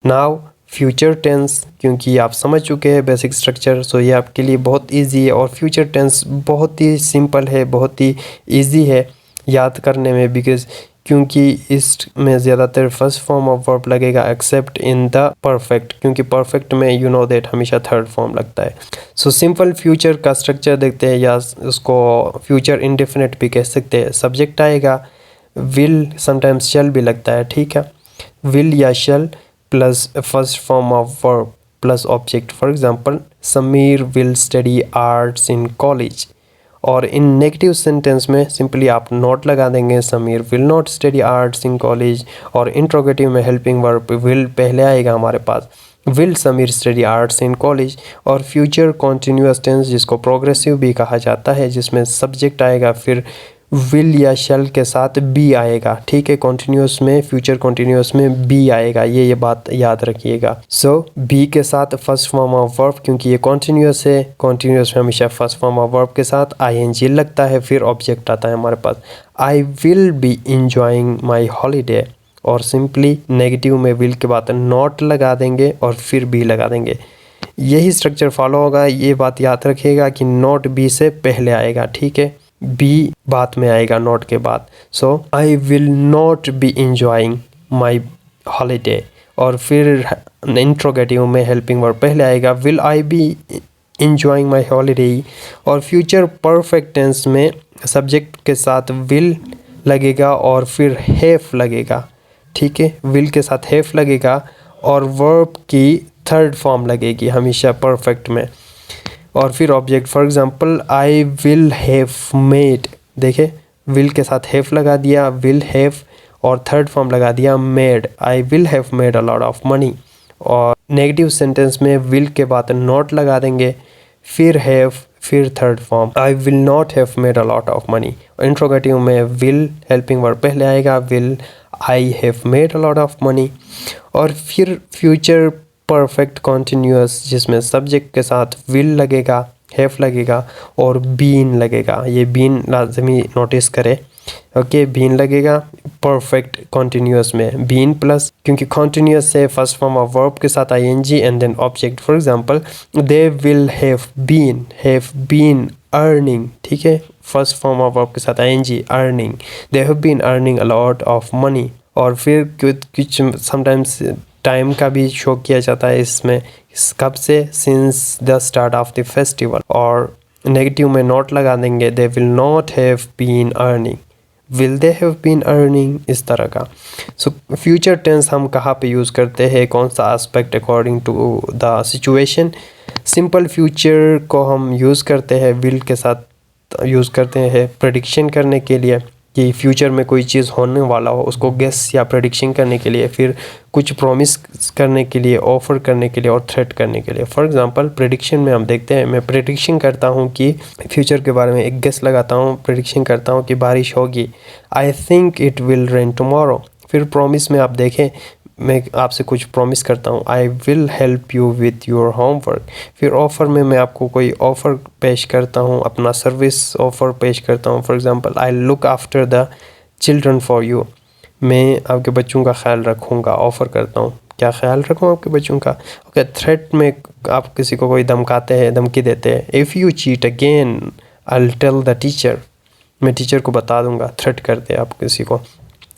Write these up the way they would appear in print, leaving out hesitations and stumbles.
Now future tense, क्योंकि आप समझ चुके हैं बेसिक स्ट्रक्चर, सो ये आपके लिए बहुत इजी है। और फ्यूचर टेंस बहुत ही सिंपल है, बहुत ही इजी है याद करने में, क्योंकि इसमें ज़्यादातर फर्स्ट फॉर्म ऑफ वर्ब लगेगा एक्सेप्ट इन द परफेक्ट, क्योंकि परफेक्ट में यू नो दैट हमेशा थर्ड फॉर्म लगता है। सो सिंपल फ्यूचर का स्ट्रक्चर देखते हैं, या उसको फ्यूचर इंडेफिनिट भी कह सकते हैं। सब्जेक्ट आएगा, विल समटाइम्स शैल भी लगता है, ठीक है। विल या shall plus first form of verb plus object. For example, Sameer will study arts in college. और इन नेगेटिव सेंटेंस में सिंपली आप नॉट लगा देंगे, Sameer will not study arts in college. और इंट्रोगेटिव में हेल्पिंग वर्ब विल पहले आएगा हमारे पास, will Sameer study arts in college. और फ्यूचर कॉन्टिन्यूअस टेंस, जिसको प्रोग्रेसिव भी कहा जाता है, जिसमें सब्जेक्ट आएगा, फिर विल या शैल के साथ बी आएगा, ठीक है। कॉन्टिन्यूअस में, फ्यूचर कॉन्टिन्यूअस में बी आएगा, ये बात याद रखिएगा। सो बी के साथ फर्स्ट फॉर्म ऑफ वर्ब, क्योंकि ये कॉन्टिन्यूअस है, कॉन्टिन्यूअस में हमेशा फर्स्ट फॉर्म ऑफ वर्ब के साथ आईएनजी लगता है, फिर ऑब्जेक्ट आता है हमारे पास। I will be enjoying my holiday. और सिंपली नेगेटिव में विल के बाद नॉट लगा देंगे और फिर बी लगा देंगे। यही स्ट्रक्चर फॉलो होगा। ये बात याद रखिएगा कि नॉट बी से पहले आएगा, ठीक है, बी बाद में आएगा नॉट के बाद। So I will not be enjoying my holiday. और फिर इंट्रोगेटिव में हेल्पिंग वर्ब पहले आएगा, will I be enjoying my holiday. और फ्यूचर परफेक्ट टेंस में सब्जेक्ट के साथ विल लगेगा और फिर हैव लगेगा, ठीक है। विल के साथ हैव लगेगा और वर्ब की थर्ड फॉर्म लगेगी हमेशा परफेक्ट में। और फिर object, for example, I will have made. देखे, विल के साथ हैव लगा दिया, विल हैव, और थर्ड फॉर्म लगा दिया made, I will have made a lot of money. और नेगेटिव सेंटेंस में विल के बाद नॉट लगा देंगे, फिर हैव, फिर third form, I will not have made a lot of money. Interrogative में विल हेल्पिंग वर्ब पहले आएगा, will I have made a lot of money. और फिर फ्यूचर परफेक्ट कॉन्टिन्यूअस, जिसमें सब्जेक्ट के साथ विल लगेगा, हैव लगेगा और बीन लगेगा। ये बीन लाजमी नोटिस करें, ओके, बीन लगेगा परफेक्ट कॉन्टिन्यूअस में, बीन प्लस, क्योंकि कॉन्टिन्यूअस से फर्स्ट फॉर्म ऑफ वर्ब के साथ ING and then object. For example, they will have been earning, ठीक है, फर्स्ट फॉर्म ऑफ वर्ब के साथ ING, earning, they have been earning a lot of money. और फिर कुछ समटाइम्स टाइम का भी शो किया जाता है इसमें, कब से, since the start of the festival. और नेगेटिव में नॉट लगा देंगे, they will not have been earning, will they have been earning, इस तरह का। सो फ्यूचर टेंस हम कहाँ पे यूज़ करते हैं, कौन सा aspect according to the situation. Simple future को हम यूज़ करते हैं, विल के साथ यूज़ करते हैं प्रेडिक्शन करने के लिए, कि फ्यूचर में कोई चीज़ होने वाला हो उसको गेस या प्रेडिक्शन करने के लिए, फिर कुछ प्रॉमिस करने के लिए, ऑफर करने के लिए और थ्रेट करने के लिए। फॉर एग्जांपल, प्रेडिक्शन में हम देखते हैं, मैं प्रेडिक्शन करता हूँ कि फ्यूचर के बारे में एक गेस लगाता हूँ, प्रेडिक्शन करता हूँ कि बारिश होगी, I think it will rain tomorrow. फिर प्रॉमिस में आप देखें, मैं आपसे कुछ प्रॉमिस करता हूँ, I will help you with your homework. फिर ऑफ़र में मैं आपको कोई ऑफ़र पेश करता हूँ, अपना सर्विस ऑफ़र पेश करता हूँ। For example, I look after the children for you, मैं आपके बच्चों का ख्याल रखूँगा, ऑफ़र करता हूँ, क्या ख्याल रखूँ आपके बच्चों का। ओके, थ्रेट में आप किसी को कोई धमकाते हैं, धमकी देते हैं, if you cheat again I will tell the teacher, मैं टीचर को बता दूँगा, थ्रेट करते हैं आप किसी को।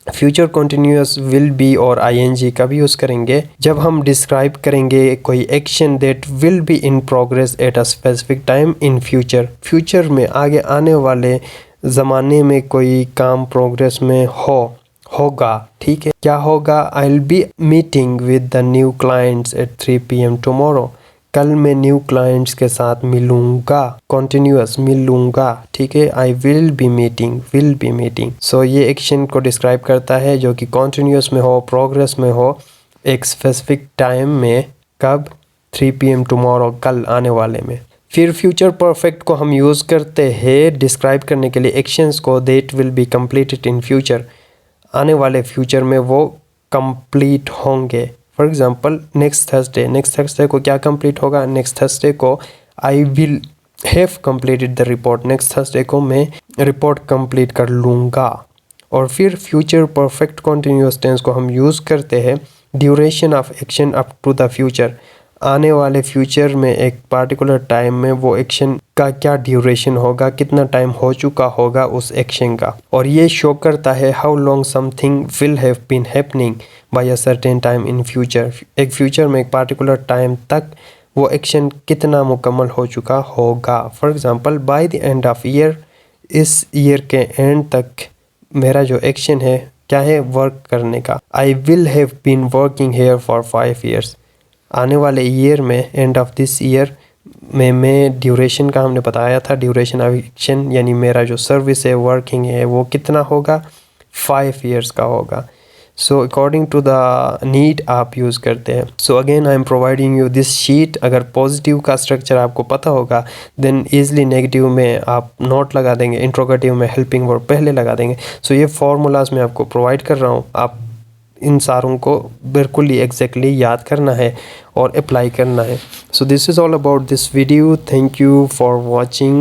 फ्यूचर कॉन्टिन्यूअस विल बी और आईएनजी कब यूज़ करेंगे, जब हम डिस्क्राइब करेंगे कोई action that will be in progress at a specific time in future. Future में आगे आने वाले ज़माने में कोई काम प्रोग्रेस में होगा, ठीक है, क्या होगा, आई will B meeting with the new clients eight 3 PM tomorrow, कल मैं न्यू क्लाइंट्स के साथ मिलूंगा, कॉन्टिन्यूअस मिलूंगा, ठीक है, आई विल बी मीटिंग। सो ये एक्शन को डिस्क्राइब करता है जो कि कॉन्टिन्यूअस में हो, प्रोग्रेस में हो, एक स्पेसिफिक टाइम में, कब, 3 PM टुमारो, कल आने वाले में। फिर फ्यूचर परफेक्ट को हम यूज़ करते हैं डिस्क्राइब करने के लिए एक्शंस को, that will be completed in future, आने वाले फ्यूचर में वो कंप्लीट होंगे। फॉर एग्जाम्पल, नेक्स्ट थर्सडे को क्या कंप्लीट होगा, नेक्स्ट थर्सडे को आई will have completed the report, next Thursday को मैं रिपोर्ट कंप्लीट कर लूँगा। और फिर फ्यूचर परफेक्ट कॉन्टिन्यूअस टेंस को हम यूज़ करते हैं duration of action up to the future, आने वाले फ्यूचर में एक पार्टिकुलर टाइम में वो एक्शन का क्या ड्यूरेशन होगा, कितना टाइम हो चुका होगा उस एक्शन का। और ये शो करता है how long something will have been happening by a certain time in future, एक फ्यूचर में एक पार्टिकुलर टाइम तक वो एक्शन कितना मुकम्मल हो चुका होगा। For example by the end of year, इस ईयर के एंड तक मेरा जो एक्शन है क्या है, वर्क करने का। I will have been working here for 5 years, आने वाले ईयर में, एंड ऑफ दिस ईयर में मैं ड्यूरेशन का हमने बताया था, ड्यूरेशन ऑफ एक्शन यानी मेरा जो सर्विस है, वर्किंग है, वो कितना होगा, 5 years का होगा। So according to the need आप यूज़ करते हैं। So again I am providing you this sheet. अगर पॉजिटिव का स्ट्रक्चर आपको पता होगा देन ईजिली नेगेटिव में आप नोट लगा देंगे, इंट्रोगेटिव में हेल्पिंग वर्ब पहले लगा देंगे। सो ये फार्मूलाज मैं आपको प्रोवाइड कर रहा हूँ, आप इन सारों को बिल्कुल ही एग्जैक्टली याद करना है और अप्लाई करना है। So this is all about this video. Thank you for watching.